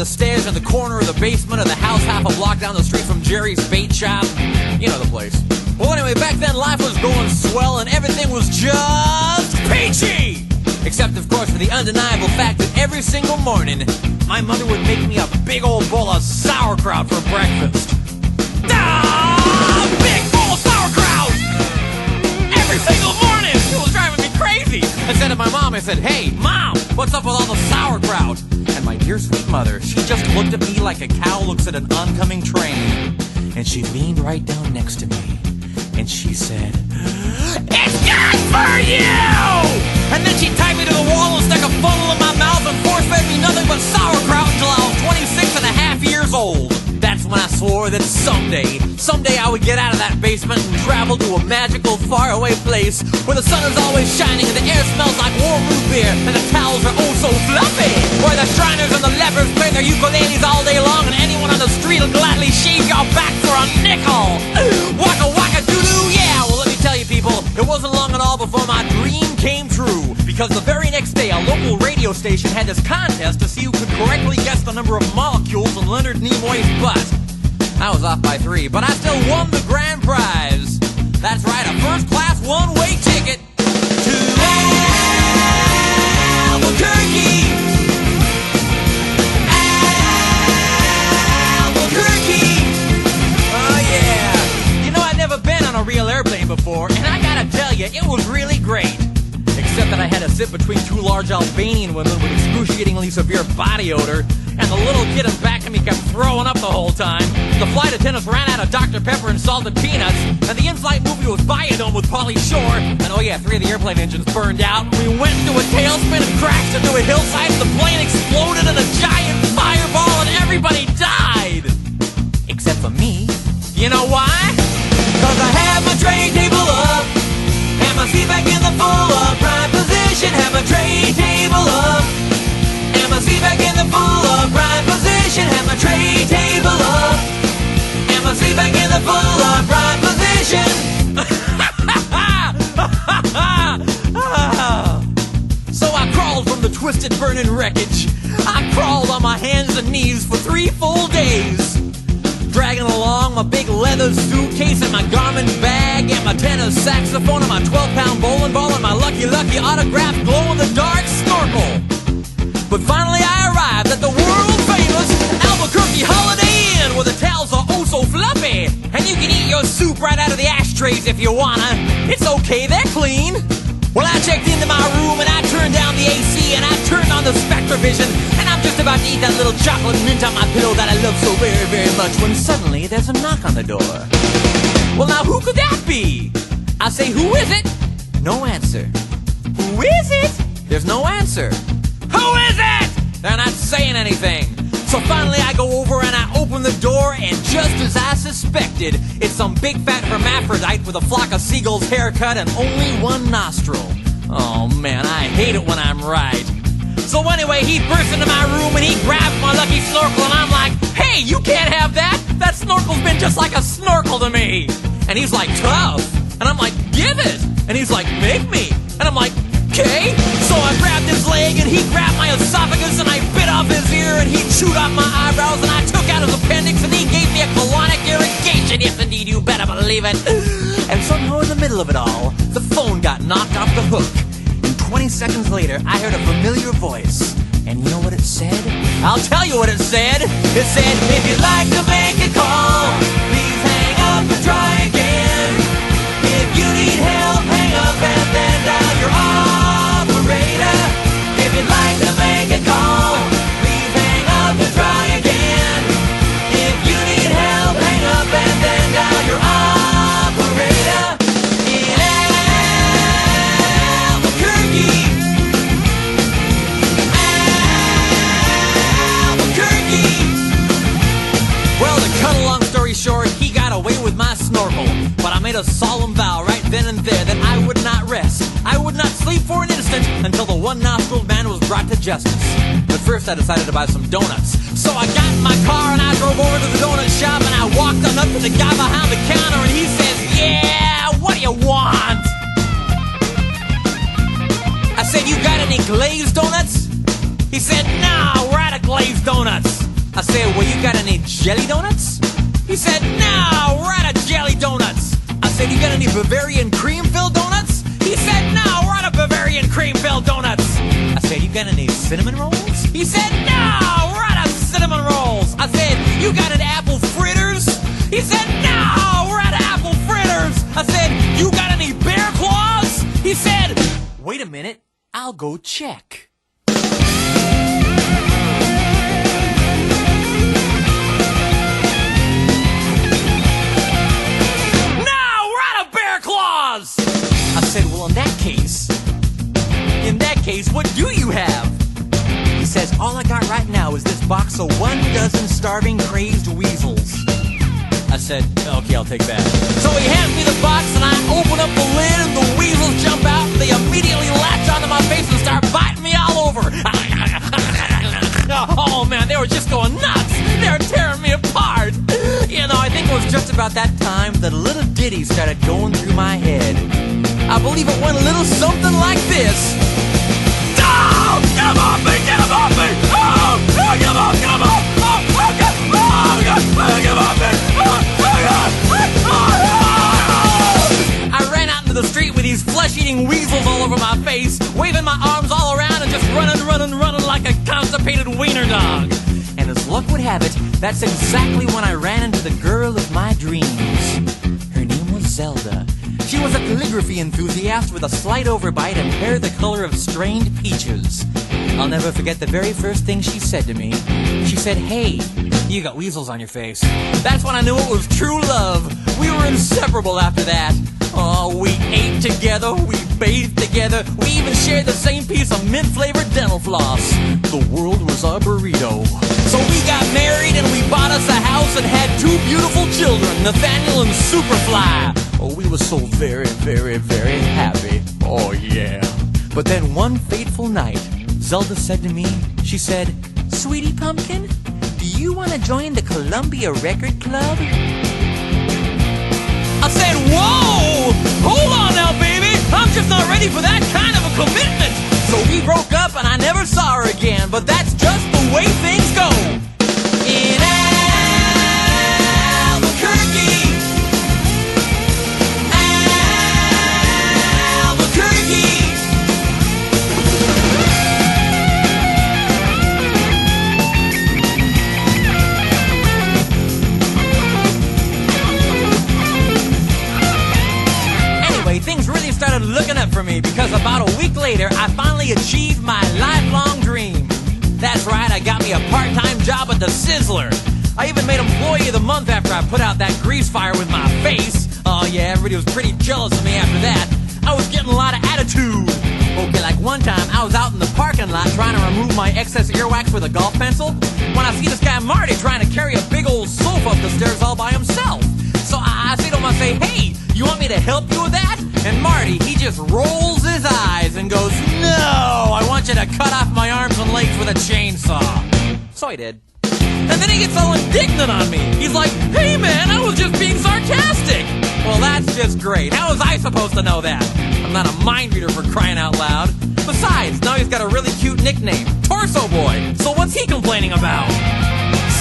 the stairs in the corner of the basement of the house half a block down the street from Jerry's bait shop. You know the place. Well, anyway, back then life was going swell and everything was just peachy! Except, of course, for the undeniable fact that every single morning, my mother would make me a big old bowl of sauerkraut for breakfast. Big bowl of sauerkraut! Every single morning! It was driving me crazy! I said to my mom, I said, "Hey, Mom, what's up with all the sauerkraut?" And my dear sweet mother, she just looked at me like a cow looks at an oncoming train. And she leaned right down next to me. And she said, "It's good for you!" And then she tied me to the wall and stuck a funnel in my mouth and force-fed me nothing but sauerkraut until I was 26 and a half years old. That's when I swore that someday I would get out of that basement and travel to a magical, faraway place where the sun is always shining and the air smells like warm root beer and the towels are oh so fluffy. Where the Shriners and the lepers play their ukuleles all day long and anyone on the street will gladly shave your back for a nickel. Waka waka doo-doo, yeah! Well, let me tell you people, it wasn't long at all before my dream came true. Because the very next day, a local radio station had this contest to see who could correctly guess the number of molecules in Leonard Nimoy's butt. I was off by 3, but I still won the grand prize. That's right, a first-class one-way ticket to Albuquerque. Albuquerque. Oh, yeah. You know, I'd never been on a real airplane before, and I gotta tell you, it was really great. Except that I had to sit between 2 large Albanian women with excruciatingly severe body odor, and the little kid in back of me kept throwing up the whole time. The flight attendants ran out of Dr. Pepper and salted peanuts, and the in-flight movie was Biodome with Pauly Shore, and oh yeah, 3 of the airplane engines burned out. We went into a tailspin and crashed into a hillside, and the plane exploded in a giant fireball, and everybody died! Except for me. You know why? 'Cause I had my tray table up, and my seat back in the full upright position. Have my tray table up, and my seat back in the full upright position. Have my tray table up, and my seat back in the full upright position. So I crawled from the twisted burning wreckage. I crawled on my hands and knees for 3 full days, dragging along my big leather suitcase and my Garmin bag and my tenor saxophone and my 12-pound bowling ball and my Lucky Lucky autographed glow-in-the-dark snorkel. But finally I arrived at the world-famous Albuquerque Holiday Inn where the towels are oh so fluffy and you can eat your soup right out of the ashtrays if you wanna. It's okay, they're clean. Well, I checked into my room and I turned down the AC and I turned on the Spectrovision and I'm just about to eat that little chocolate mint on my pillow that I love so very, very much when suddenly there's a knock on the door. Well, now who could that be? I say, who is it? No answer. Who is it? There's no answer. Who is it? They're not saying anything. So finally I go over and I open the door and just as I suspected, it's some big fat hermaphrodite with a flock of seagulls haircut and only one nostril. Oh man, I hate it when I'm right. So anyway, he burst into my room and he grabbed my lucky snorkel and I'm like, "Hey, you can't have that! That snorkel's been just like a snorkel to me!" And he's like, "Tough!" And I'm like, "Give it!" And he's like, "Make me!" And I'm like, "Okay." So I grabbed his leg and he grabbed my esophagus and I bit off his ear and he chewed off my eyebrows and I took out his appendix and he gave me a colonic irrigation. Yes, indeed, you better believe it. And somehow in the middle of it all, the phone got knocked off the hook. And 20 seconds later, I heard a familiar voice. And you know what it said? I'll tell you what it said. It said, "If you'd like to make a call, please hang up and try again. If you need help, hang up and then dial your operator. If you'd like to make a call, please hang up and try again. If you need help, hang up and then dial your operator." In Albuquerque, Albuquerque. Well, to cut a long story short, he got away with my snorkel. But I made a solemn vow right then and there that I would not rest. I would not sleep for an instant until the one-nostriled man was brought to justice. But first I decided to buy some donuts. So I got in my car and I drove over to the donut shop and I walked on up to the guy behind the counter and he says, "Yeah, what do you want?" I said, "You got any glazed donuts?" He said, "No, we're out of glazed donuts." got any jelly donuts? He said, no, we're out of jelly donuts. I said, you got any Bavarian cream-filled donuts? He said, no, we're out of Bavarian cream-filled donuts. I said, you got any cinnamon rolls? He said, no, we're out of cinnamon rolls. I said, you got any apple fritters? He said, no, we're out of apple fritters. I said, you got any bear claws? He said, wait a minute, I'll go check. I said, well, in that case, what do you have? He says, all I got right now is this box of 12 starving, crazed weasels. I said, okay, I'll take that. So he hands me the box, and I open up the lid, and the weasels jump out, and they immediately latch onto my face and start biting me all over. Oh, man, they were just going nuts. They were tearing me apart. You know, I think it was just about that time that a little ditty started going through my head. I believe it went a little something like this. Oh, get him off me! Get him off me! Oh, get him off! Get him off! Oh, God! Oh, God! Get him off me! I ran out into the street with these flesh-eating weasels all over my face, waving my arms all around and just running like a constipated wiener dog. And as luck would have it, that's exactly when I ran into the girl of my dreams. Her name was Zelda. She was a calligraphy enthusiast with a slight overbite and hair the color of strained peaches. I'll never forget the very first thing she said to me. She said, hey, you got weasels on your face. That's when I knew it was true love. We were inseparable after that. Oh, we ate together, we bathed together, we even shared the same piece of mint-flavored dental floss. The world was our burrito. So we got married and we bought us a house and had 2 beautiful children, Nathaniel and Superfly. Oh, we were so very, very, very happy. Oh, yeah. But then one fateful night, Zelda said to me, she said, Sweetie Pumpkin, do you want to join the Columbia Record Club? I said, whoa! Hold on now, baby! I'm just not ready for that kind of a commitment! So we broke up and I never saw her again, but that's just the way things go! In Albuquerque! Albuquerque! Things really started looking up for me because about a week later, I finally achieved my lifelong dream. That's right, I got me a part-time job at the Sizzler. I even made Employee of the Month after I put out that grease fire with my face. Oh yeah, everybody was pretty jealous of me after that. I was getting a lot of attitude. Okay, like one time, I was out in the parking lot trying to remove my excess earwax with a golf pencil when I see this guy Marty trying to carry a big old sofa up the stairs all by himself. So I say to him, I say, hey, you want me to help you with that? And Marty, he just rolls his eyes and goes, no, I want you to cut off my arms and legs with a chainsaw. So I did. And then he gets all indignant on me. He's like, hey man, I was just being sarcastic. Well, that's just great. How was I supposed to know that? I'm not a mind reader for crying out loud. Besides, now he's got a really cute nickname, Torso Boy. So what's he complaining about?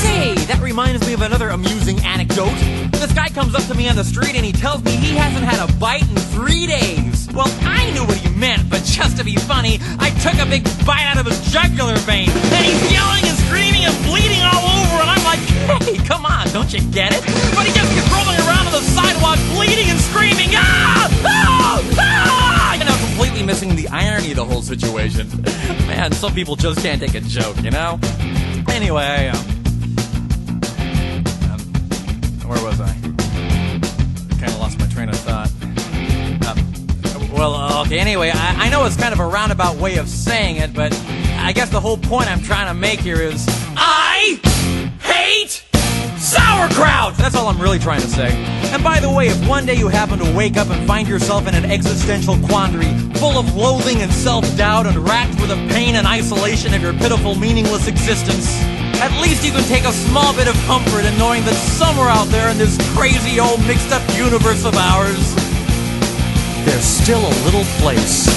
Say, that reminds me of another amusing anecdote. This guy comes up to me on the street and he tells me he hasn't had a bite in 3 days. Well, I knew what he meant, but just to be funny, I took a big bite out of his jugular vein. And he's yelling and screaming and bleeding all over, and I'm like, hey, come on, don't you get it? But he just keeps rolling around on the sidewalk, bleeding and screaming, ah! Ah! Ah! You know, completely missing the irony of the whole situation. Man, some people just can't take a joke, you know? Anyway, where was I? Kind of lost my train of thought. Okay, anyway, I know it's kind of a roundabout way of saying it, but I guess the whole point I'm trying to make here is I hate sauerkraut! That's all I'm really trying to say. And by the way, if one day you happen to wake up and find yourself in an existential quandary, full of loathing and self-doubt and racked with the pain and isolation of your pitiful, meaningless existence, at least you can take a small bit of comfort in knowing that somewhere out there in this crazy old mixed up universe of ours, there's still a little place